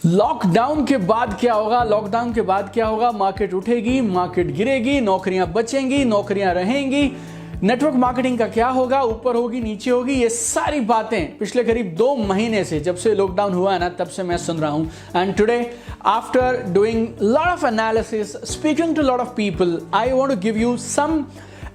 Lockdown के बाद क्या होगा? लॉकडाउन के बाद क्या होगा? मार्केट उठेगी, मार्केट गिरेगी, नौकरियां बचेंगी, नौकरियां रहेंगी, नेटवर्क मार्केटिंग का क्या होगा? ऊपर होगी, नीचे होगी। ये सारी बातें पिछले करीब 2 महीने से, जब से लॉकडाउन हुआ है ना, तब से मैं सुन रहा हूं। And today after doing lot of analysis, speaking to lot of people, I want to give you some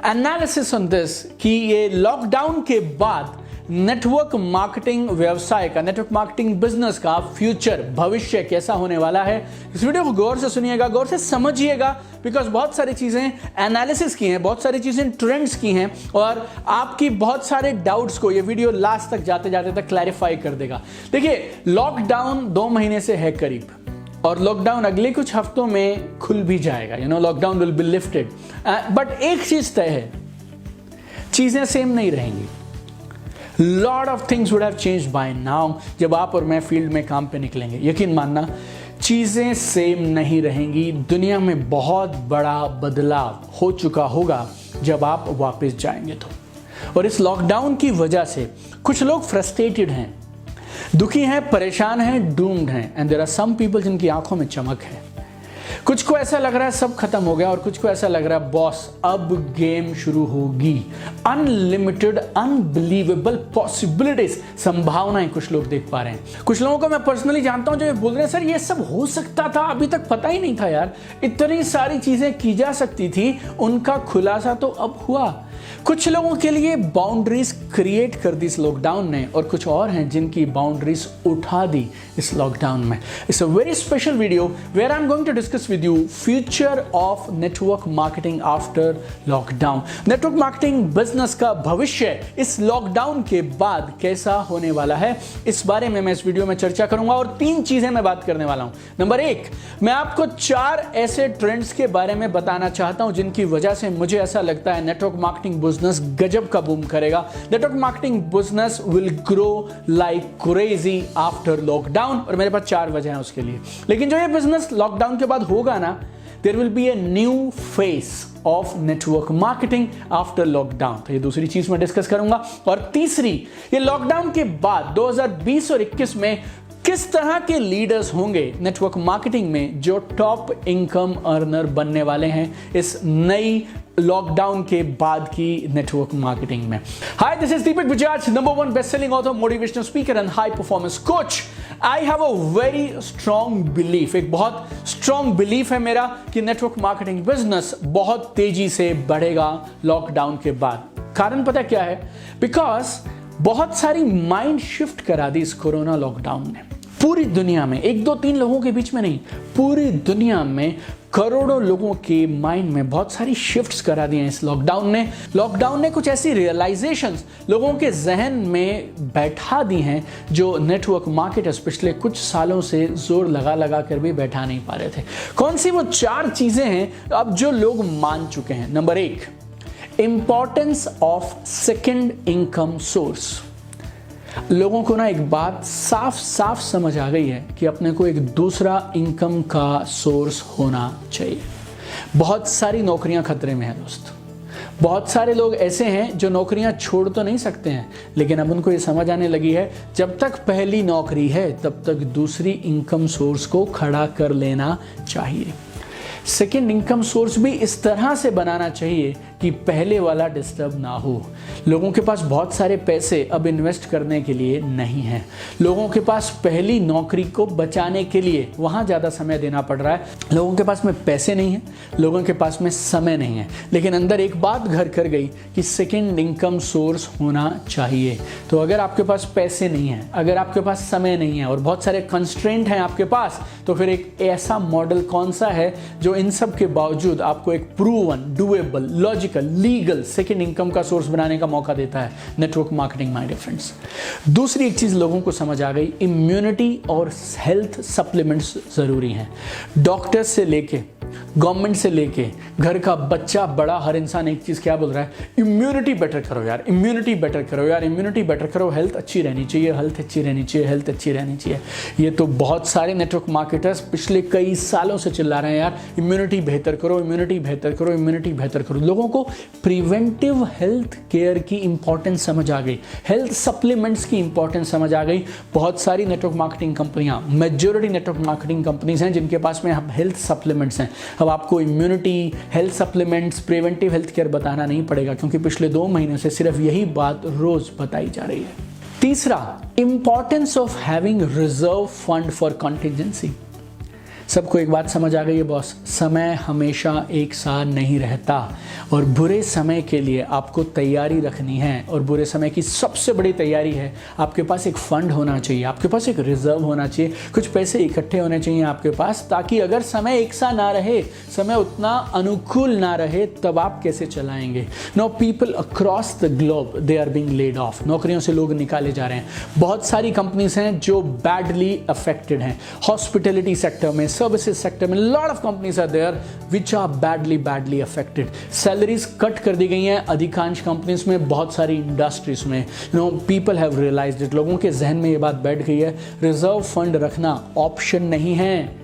analysis on this कि ये लॉकडाउन के बाद नेटवर्क मार्केटिंग व्यवसाय का, नेटवर्क मार्केटिंग बिजनेस का फ्यूचर, भविष्य कैसा होने वाला है। इस वीडियो को गौर से सुनिएगा, गौर से समझिएगा, बिकॉज बहुत सारी चीजें एनालिसिस की हैं, बहुत सारी चीजें ट्रेंड्स की हैं और आपकी बहुत सारे डाउट्स को ये वीडियो लास्ट तक जाते जाते तक क्लैरिफाई कर देगा। देखिए, लॉकडाउन 2 महीने से है करीब, और लॉकडाउन अगले कुछ हफ्तों में खुल भी जाएगा। Lockdown will be lifted, but एक चीज तय है, चीजें सेम नहीं रहेंगी। Lot of things would have changed by now. जब आप और मैं फील्ड में काम पे निकलेंगे, यकीन मानना चीजें सेम नहीं रहेंगी। दुनिया में बहुत बड़ा बदलाव हो चुका होगा जब आप वापस जाएंगे तो। और इस लॉकडाउन की वजह से कुछ लोग फ्रस्ट्रेटेड हैं, दुखी हैं, परेशान हैं, डूम्ड हैं, and there are some people जिनकी आंखों में चमक है। कुछ को ऐसा लग रहा है सब खत्म हो गया, और कुछ को ऐसा लग रहा है बॉस अब गेम शुरू होगी। अनलिमिटेड, अनबिलीवेबल पॉसिबिलिटीज, संभावनाएं कुछ लोग देख पा रहे हैं। कुछ लोगों को मैं पर्सनली जानता हूं जो ये बोल रहे हैं, सर ये सब हो सकता था, अभी तक पता ही नहीं था यार, इतनी सारी चीजें की जा सकती थी, उनका खुलासा तो अब हुआ। कुछ लोगों के लिए बाउंड्रीज क्रिएट कर दी इस लॉकडाउन ने, और कुछ और हैं जिनकी बाउंड्रीज उठा दी इस लॉकडाउन में। It's a very special video where I am going to discuss with you future of network marketing after lockdown. Network marketing business का भविष्य इस लॉकडाउन के बाद कैसा होने वाला है, इस बारे में मैं इस वीडियो में चर्चा करूंगा। और 3 चीजें मैं बात करने वाला हूं। नंबर 1, मैं आपको 4 ऐसे ट्रेंड्स के बारे में बताना चाहता हूं जिनकी वजह से मुझे ऐसा लगता है नेटवर्क मार्केटिंग बिजनेस गजब का बूम करेगा। Network marketing business will grow like crazy after lockdown, और मेरे पास 4 वजह हैं उसके लिए। लेकिन जो ये बिजनेस लॉकडाउन के बाद होगा ना, there will be a new face of network marketing after lockdown. तो ये दूसरी चीज मैं डिस्कस करूंगा। और तीसरी, ये लॉकडाउन के बाद 2020 और 21 में किस तरह के लीडर्स होंगे नेटवर्क मार्केटिंग में जो टॉप इनकम अर्नर बनने वाले हैं इस नई लॉकडाउन के बाद की नेटवर्क मार्केटिंग में। Hi, this is Deepak Bajaj, number 1 best selling author, motivational speaker and high performance coach. I have a very strong belief, एक बहुत स्ट्रॉन्ग बिलीफ है मेरा कि नेटवर्क मार्केटिंग बिजनेस बहुत तेजी से बढ़ेगा लॉकडाउन के बाद। कारण पता क्या है? बिकॉज बहुत सारी माइंड शिफ्ट करा दी इस कोरोना लॉकडाउन ने पूरी दुनिया में। 1, 2, 3 लोगों के बीच में नहीं, पूरी दुनिया में करोड़ों लोगों के माइंड में बहुत सारी शिफ्ट्स करा दी हैं इस लॉकडाउन ने। लॉकडाउन ने कुछ ऐसी रियलाइजेशंस लोगों के जहन में बैठा दी हैं जो नेटवर्क मार्केटर्स पिछले कुछ सालों से जोर लगा लगा कर भी बैठा नहीं पा रहे थे। कौन सी वो 4 चीजें हैं अब जो लोग मान चुके हैं? Number 1, importance of second income source. लोगों को ना एक बात साफ साफ समझ आ गई है कि अपने को एक दूसरा इनकम का सोर्स होना चाहिए। बहुत सारी नौकरियां खतरे में हैं दोस्त। बहुत सारे लोग ऐसे हैं जो नौकरियां छोड़ तो नहीं सकते हैं, लेकिन अब उनको ये समझ आने लगी है जब तक पहली नौकरी है तब तक दूसरी इनकम सोर्स को खड़ा कर लेना चाहिए। सेकेंड इनकम सोर्स भी इस तरह से बनाना चाहिए कि पहले वाला डिस्टर्ब ना हो। लोगों के पास बहुत सारे पैसे अब इन्वेस्ट करने के लिए नहीं हैं। लोगों के पास पहली नौकरी को बचाने के लिए वहाँ ज़्यादा समय देना पड़ रहा है। लोगों के पास में पैसे नहीं हैं, लोगों के पास में समय नहीं है, लेकिन अंदर एक बात घर कर गई कि सेकेंड इनकम सोर्स होना चाहिए। तो अगर आपके पास पैसे नहीं हैं, अगर आपके पास समय नहीं है और बहुत सारे कंस्ट्रेंट हैं आपके पास, तो फिर एक ऐसा मॉडल कौन सा है जो इन सब के बावजूद आपको एक proven, doable, logical, legal second income का सोर्स बनाने का मौका देता है? Network marketing, my dear friends. दूसरी एक चीज लोगों को समझ आ गई, इम्यूनिटी और हेल्थ सप्लीमेंट्स जरूरी हैं। डॉक्टर से लेके गवर्नमेंट से लेके घर का बच्चा बड़ा हर इंसान एक चीज़ क्या बोल रहा है, इम्यूनिटी बेटर करो यार, इम्यूनिटी बेटर करो यार, इम्यूनिटी बेटर करो, हेल्थ अच्छी रहनी चाहिए, हेल्थ अच्छी रहनी चाहिए, हेल्थ अच्छी रहनी चाहिए। ये तो बहुत सारे नेटवर्क मार्केटर्स पिछले कई सालों से चिल्ला रहे हैं यार, इम्यूनिटी बेहतर करो, इम्यूनिटी बेहतर करो, इम्यूनिटी बेहतर करो। लोगों को प्रिवेंटिव हेल्थ केयर की इंपॉर्टेंस समझ आ गई, हेल्थ सप्लीमेंट्स की इंपॉर्टेंस समझ आ गई। बहुत सारी नेटवर्क मार्केटिंग कंपनियां, मेजॉरिटी नेटवर्क मार्केटिंग कंपनीज हैं जिनके पास में हेल्थ सप्लीमेंट्स हैं। अब आपको immunity, health supplements, preventive health care बताना नहीं पड़ेगा क्योंकि पिछले 2 महीने से सिर्फ यही बात रोज बताई जा रही है। तीसरा, importance of having reserve fund for contingency. सबको एक बात समझ आ गई है बॉस, समय हमेशा एक साथ नहीं रहता और बुरे समय के लिए आपको तैयारी रखनी है। और बुरे समय की सबसे बड़ी तैयारी है आपके पास एक फंड होना चाहिए, आपके पास एक रिजर्व होना चाहिए, कुछ पैसे इकट्ठे होने चाहिए आपके पास, ताकि अगर समय एक सा ना रहे, समय उतना अनुकूल ना रहे, तब आप कैसे चलाएंगे। No people across the globe they are being laid off, नौकरियों से लोग निकाले जा रहे हैं। बहुत सारी कंपनीज हैं जो बैडली अफेक्टेड हैं, हॉस्पिटैलिटी सेक्टर में, सर्विसेज सेक्टर में, lot of companies are there which are badly affected. Salaries cut कर दी गई हैं अधिकांश कंपनीज में, बहुत सारी इंडस्ट्रीज में। पीपल हैव रियलाइज्ड इट, लोगों के जहन में ये बात बैठ गई है, रिजर्व फंड रखना ऑप्शन नहीं है,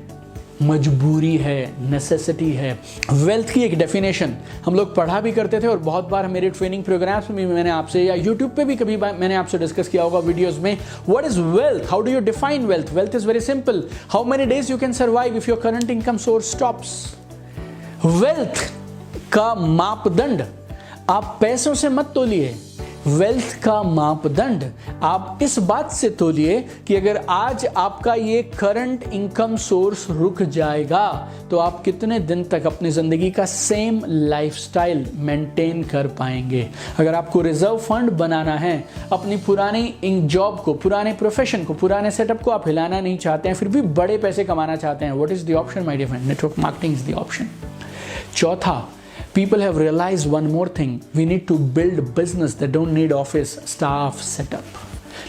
मजबूरी है, नेसेसिटी है। वेल्थ की एक डेफिनेशन हम लोग पढ़ा भी करते थे और बहुत बार मेरे ट्रेनिंग प्रोग्राम्स में भी मैंने आपसे, या यूट्यूब पे भी कभी मैंने आपसे डिस्कस किया होगा वीडियोस में, what is wealth, how do you define wealth. Wealth is very simple, how many days you can survive if your current income source stops. Wealth का मापदंड आप पैसों से मत तोलिए, वेल्थ का मापदंड आप इस बात से तोलिए कि अगर आज आपका ये करंट इनकम सोर्स रुक जाएगा तो आप कितने दिन तक अपनी जिंदगी का सेम लाइफस्टाइल मेंटेन कर पाएंगे। अगर आपको रिजर्व फंड बनाना है, अपनी पुरानी जॉब को, पुराने प्रोफेशन को, पुराने सेटअप को आप हिलाना नहीं चाहते हैं, फिर भी बड़े पैसे कमाना चाहते हैं, what is the option my dear friend, network marketing is the option. चौथा, people have realized one more thing, we need to build business that don't need office staff setup।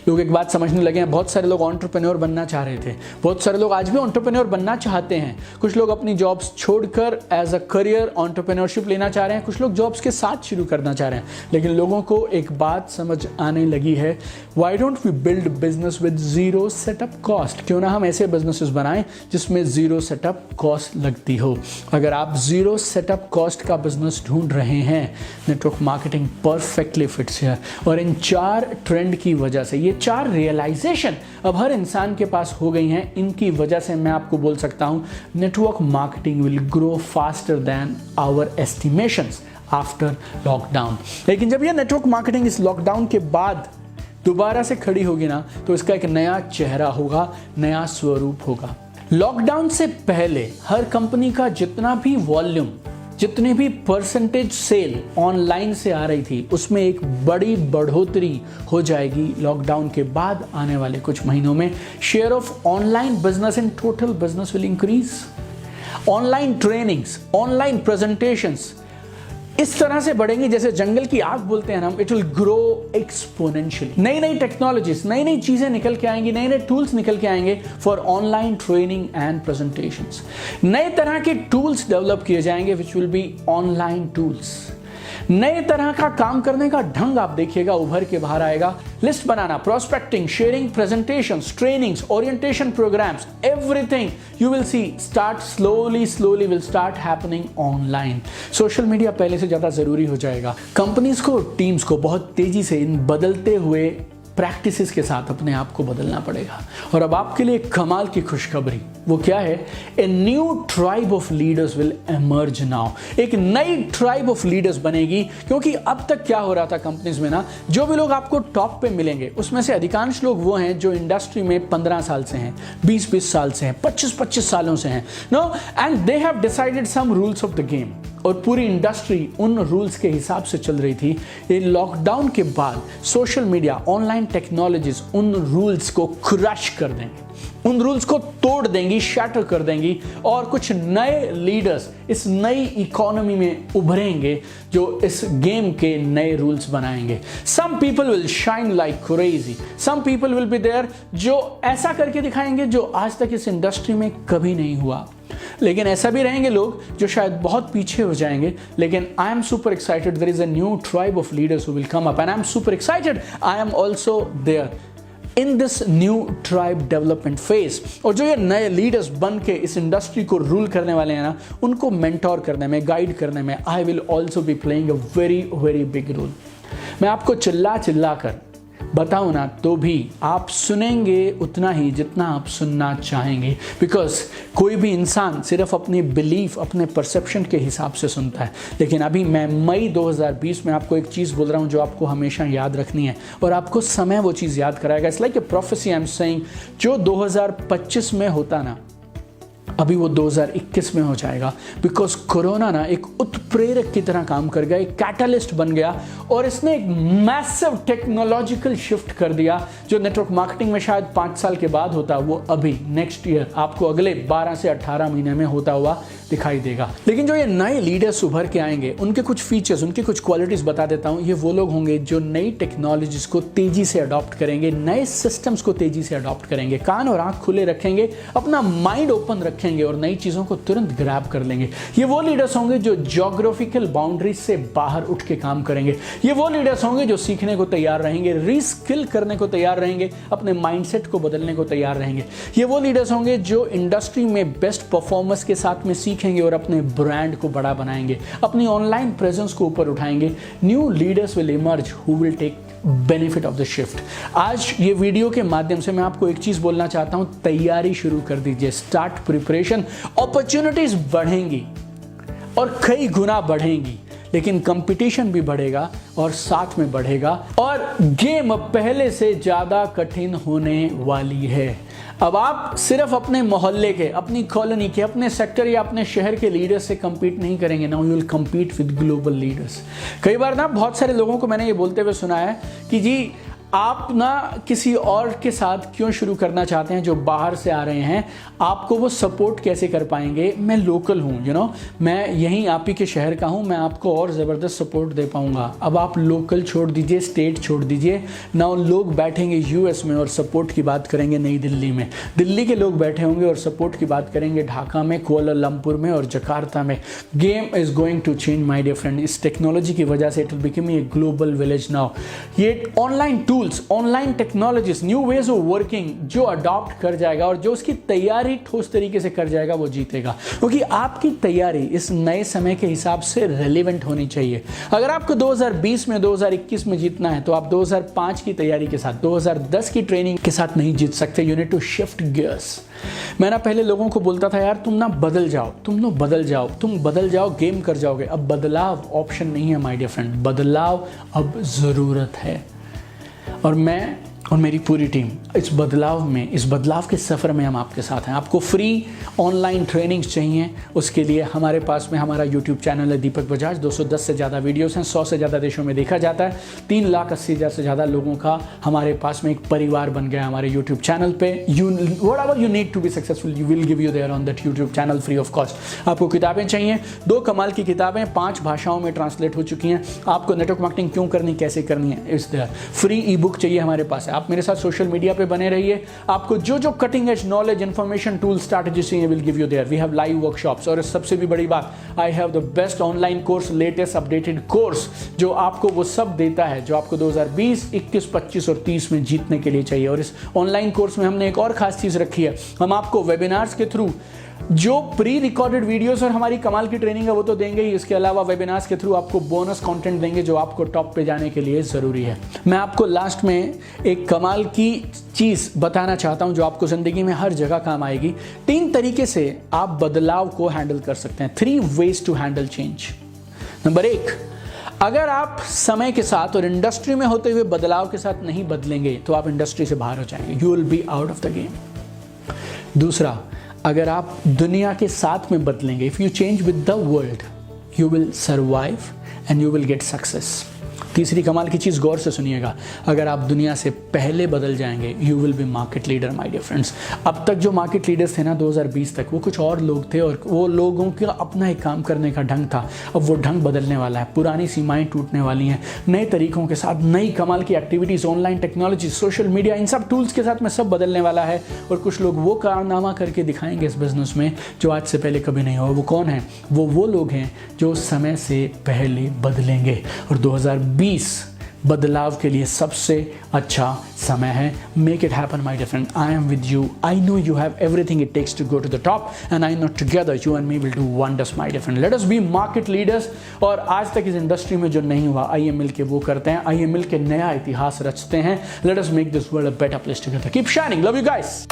लोग एक बात समझने लगे हैं, बहुत सारे लोग एंटरप्रेन्योर बनना चाह रहे थे, बहुत सारे लोग आज भी एंटरप्रेन्योर बनना चाहते हैं। कुछ लोग अपनी जॉब्स छोड़कर एज अ करियर एंटरप्रेन्योरशिप लेना चाह रहे हैं, कुछ लोग जॉब्स के साथ शुरू करना चाह रहे हैं। लेकिन लोगों को एक बात समझ आने लगी है, why don't we build business with zero setup cost. क्यों ना हम ऐसे बिजनेसेस बनाएं जिसमें जीरो सेटअप कॉस्ट लगती हो। अगर आप जीरो सेटअप कॉस्ट का बिजनेस ढूंढ रहे हैं, नेटवर्क मार्केटिंग परफेक्टली फिट्स है। और इन 4 ट्रेंड की वजह से, ये 4 रियलाइजेशन अब हर इंसान के पास हो गई हैं, इनकी वजह से मैं आपको बोल सकता हूं network marketing will grow faster than our estimations after lockdown. लेकिन जब ये नेटवर्क मार्केटिंग इस लॉकडाउन के बाद दोबारा से खड़ी होगी ना, तो इसका एक नया चेहरा होगा, नया स्वरूप होगा। लॉकडाउन से पहले हर कंपनी का जितना भी वॉल्यूम, जितनी भी परसेंटेज सेल ऑनलाइन से आ रही थी, उसमें एक बड़ी बढ़ोतरी हो जाएगी लॉकडाउन के बाद आने वाले कुछ महीनों में। Share of online business in total business will increase. Online trainings, online presentations इस तरह से बढ़ेंगी जैसे जंगल की आग बोलते हैं हम, इट विल ग्रो एक्सपोनेंशियली। नई नई टेक्नोलॉजीज, नई नई चीजें निकल के आएंगी, नए नए टूल्स निकल के आएंगे for online training and presentations. नए तरह के टूल्स डेवलप किए जाएंगे which will be online tools. नए तरह का काम करने का ढंग आप देखिएगा उभर के बाहर आएगा। लिस्ट बनाना, prospecting, sharing, presentations, trainings, orientation programmes, everything you will see start slowly will start happening online. Social media पहले से ज्यादा जरूरी हो जाएगा। कंपनीज को, टीम्स को बहुत तेजी से इन बदलते हुए प्रैक्टिसेस के साथ अपने आप को बदलना पड़ेगा। और अब आपके लिए कमाल की खुशखबरी, वो क्या है? A new tribe of leaders will emerge now. एक नई ट्राइब ऑफ लीडर्स बनेगी, क्योंकि अब तक क्या हो रहा था कंपनीज में ना, जो भी लोग आपको टॉप पे मिलेंगे उसमें से अधिकांश लोग वो हैं जो इंडस्ट्री में 15 साल से हैं, 20-20 साल से हैं, 25-25 सालों से हैं, no, and they have decided some rules of the game. और पूरी इंडस्ट्री उन रूल्स के हिसाब से चल रही थी। ये लॉकडाउन के बाद सोशल मीडिया, ऑनलाइन टेक्नोलॉजीज उन रूल्स को क्रश कर देंगे। उन रूल्स को तोड़ देंगी, शैटर कर देंगी और कुछ नए लीडर्स इस नई इकोनॉमी में उभरेंगे जो इस गेम के नए रूल्स बनाएंगे। Some people will shine like crazy, some people will be there जो ऐसा करके दिखाएंगे जो आज तक इस इंडस्ट्री में कभी नहीं हुआ। लेकिन ऐसा भी रहेंगे लोग जो शायद बहुत पीछे हो जाएंगे। लेकिन I am super excited, there is a new tribe of leaders who will come up and I am super excited, I am also there in this new tribe development phase. और जो ये नए लीडर्स बन के इस industry को rule करने वाले हैं ना, उनको मेंटोर करने में, गाइड करने में I will also be playing a very very big role. मैं आपको चिल्ला चिल्ला कर बताऊं ना तो भी आप सुनेंगे उतना ही जितना आप सुनना चाहेंगे, बिकॉज कोई भी इंसान सिर्फ अपनी बिलीफ, अपने परसेप्शन के हिसाब से सुनता है। लेकिन अभी मैं मई 2020 में आपको एक चीज़ बोल रहा हूं जो आपको हमेशा याद रखनी है और आपको समय वो चीज़ याद कराएगा। It's like a prophecy I am saying, जो 2025 में होता ना अभी वो 2021 में हो जाएगा, बिकॉज कोरोना ना एक उत्प्रेरक की तरह काम कर गया, एक कैटलिस्ट बन गया और इसने एक मैसिव टेक्नोलॉजिकल शिफ्ट कर दिया। जो नेटवर्क मार्केटिंग में शायद 5 साल के बाद होता, वो अभी नेक्स्ट ईयर आपको अगले 12 से 18 महीने में होता हुआ दिखाई देगा। लेकिन जो ये नए लीडर्स उभर के आएंगे, उनके कुछ फीचर्स, उनकी कुछ क्वालिटीज बता देता हूं। ये वो लोग होंगे जो नई टेक्नोलॉजीज को तेजी से अडॉप्ट करेंगे, नए सिस्टम्स को तेजी से अडॉप्ट करेंगे, कान और आंख खुले रखेंगे, अपना माइंड ओपन रखेंगे और नई चीजों को तुरंत ग्रैब कर लेंगे। ये वो लीडर्स होंगे जो ज्योग्राफिकल बाउंड्रीज से बाहर उठ के काम करेंगे। ये वो लीडर्स होंगे जो सीखने को तैयार रहेंगे, रीस्किल करने को तैयार रहेंगे, अपने माइंडसेट को बदलने को तैयार रहेंगे। ये वो लीडर्स होंगे जो इंडस्ट्री में बेस्ट परफॉर्मेंस के साथ में सीखेंगे और अपने ब्रांड को बड़ा बनाएंगे, अपनी ऑनलाइन प्रेजेंस को ऊपर उठाएंगे। New leaders will emerge who will take benefit of the shift. आज ये वीडियो के माध्यम से मैं आपको एक चीज बोलना चाहता हूं, तैयारी शुरू कर दीजिए, स्टार्ट प्रिपरेशन। अपॉर्चुनिटीज बढ़ेंगी और कई गुना बढ़ेंगी, लेकिन कंपटीशन भी बढ़ेगा और साथ में बढ़ेगा और गेम पहले से ज्यादा कठिन होने वाली है। अब आप सिर्फ अपने मोहल्ले के, अपनी कॉलोनी के, अपने सेक्टर या अपने शहर के लीडर्स से compete नहीं करेंगे, now you will compete with global leaders. कई बार ना बहुत सारे लोगों को मैंने ये बोलते हुए सुना है कि जी आप ना किसी और के साथ क्यों शुरू करना चाहते हैं जो बाहर से आ रहे हैं, आपको वो सपोर्ट कैसे कर पाएंगे? मैं लोकल हूँ, यू नो, मैं यहीं आप ही के शहर का हूँ, मैं आपको और ज़बरदस्त सपोर्ट दे पाऊँगा। अब आप लोकल छोड़ दीजिए, स्टेट छोड़ दीजिए, ना लोग बैठेंगे यूएस में और सपोर्ट की बात करेंगे नई दिल्ली में, दिल्ली के लोग बैठे होंगे और सपोर्ट की बात करेंगे ढाका में, कुआलालंपुर में और जकार्ता में। Game is going to change my dear friend. इस टेक्नोलॉजी की वजह से it will become a global village now. ये online online technologies, new ways of working जो अडॉप्ट कर जाएगा और जो उसकी तैयारी ठोस तरीके से कर जाएगा वो जीतेगा, क्योंकि आपकी तैयारी इस नए समय के हिसाब से रेलेवेंट होनी चाहिए। अगर आपको 2020 में 2021 में जीतना है तो आप 2005 की तैयारी के साथ, 2010 की ट्रेनिंग के साथ नहीं जीत सकते। You need to shift gears. मैं ना पहले लोगों को बोलता था यार तुम ना बदल जाओ, तुम बदल जाओ, गेम कर जाओगे। अब बदलाव ऑप्शन नहीं है माय डियर फ्रेंड, बदलाव अब जरूरत है। और मैं और मेरी पूरी टीम इस बदलाव के सफ़र में हम आपके साथ हैं। आपको फ्री ऑनलाइन ट्रेनिंग्स चाहिए, उसके लिए हमारे पास में हमारा यूट्यूब चैनल है दीपक बजाज। 210 से ज़्यादा वीडियोस हैं, 100 से ज़्यादा देशों में देखा जाता है। 3,80,000 से ज़्यादा लोगों का हमारे पास में एक परिवार बन गया हमारे यूट्यूब चैनल पे। Whatever you need to be successful you will give you there on that YouTube channel free of cost. आपको किताबें चाहिए, 2 कमाल की किताबें 5 भाषाओं में ट्रांसलेट हो चुकी हैं। आपको नेटवर्क मार्केटिंग क्यों करनी, कैसे करनी है, इस देयर फ्री ई बुक चाहिए हमारे पास है। आप मेरे साथ सोशल मीडिया पे बने रहिए, आपको जो cutting edge knowledge, information, tool, strategy चाहिए will give you there. We have live workshops और सबसे भी बड़ी बात, I have the best online course, latest updated course जो आपको वो सब देता है जो आपको 2020, 21, 25 और 30 में जीतने के लिए चाहिए। और इस ऑनलाइन कोर्स में हमने एक और खास चीज रखी है, हम आपको वेबिनार्स के थ्रू जो प्री रिकॉर्डेड वीडियोस और हमारी कमाल की ट्रेनिंग है वो तो देंगे ही, इसके अलावा वेबिनार्स के थ्रू आपको बोनस कंटेंट देंगे जो आपको टॉप पे जाने के लिए जरूरी है। मैं आपको लास्ट में एक कमाल की चीज बताना चाहता हूं जो आपको जिंदगी में हर जगह काम आएगी। 3 तरीके से आप बदलाव को हैंडल कर सकते हैं। 3 ways to handle change. Number 1, अगर आप समय के साथ और इंडस्ट्री में होते हुए बदलाव के साथ नहीं बदलेंगे तो आप इंडस्ट्री से बाहर हो जाएंगे, you will be out of the game. दूसरा, अगर आप दुनिया के साथ में बदलेंगे, if you change with the world you will survive and you will get success. तीसरी कमाल की चीज़ गौर से सुनिएगा, अगर आप दुनिया से पहले बदल जाएंगे you will be market leader my dear friends. अब तक जो मार्केट लीडर्स थे ना 2020 तक, वो कुछ और लोग थे और वो लोगों का अपना एक काम करने का ढंग था। अब वो ढंग बदलने वाला है, पुरानी सीमाएं टूटने वाली हैं, नए तरीकों के साथ नई कमाल की activities, online technology, social media, इन सब टूल्स के साथ में सब बदलने वाला है। और कुछ लोग वो कारनामा करके दिखाएंगे इस बिजनेस में जो आज से पहले कभी नहीं हुआ। वो कौन है? वो लोग हैं जो समय से पहले बदलेंगे। और 2020 बदलाव के लिए सबसे अच्छा समय है। Make it happen my dear friend, I am with you, I know you have everything it takes to go to the top and I know together you and me will do wonders my dear friend. Let us be market leaders. और आज तक इस industry में जो नहीं हुआ I am मिल के वो करते हैं, आई एम मिल के नया इतिहास रचते हैं। Let us make this world a better place together. Keep shining, love you guys.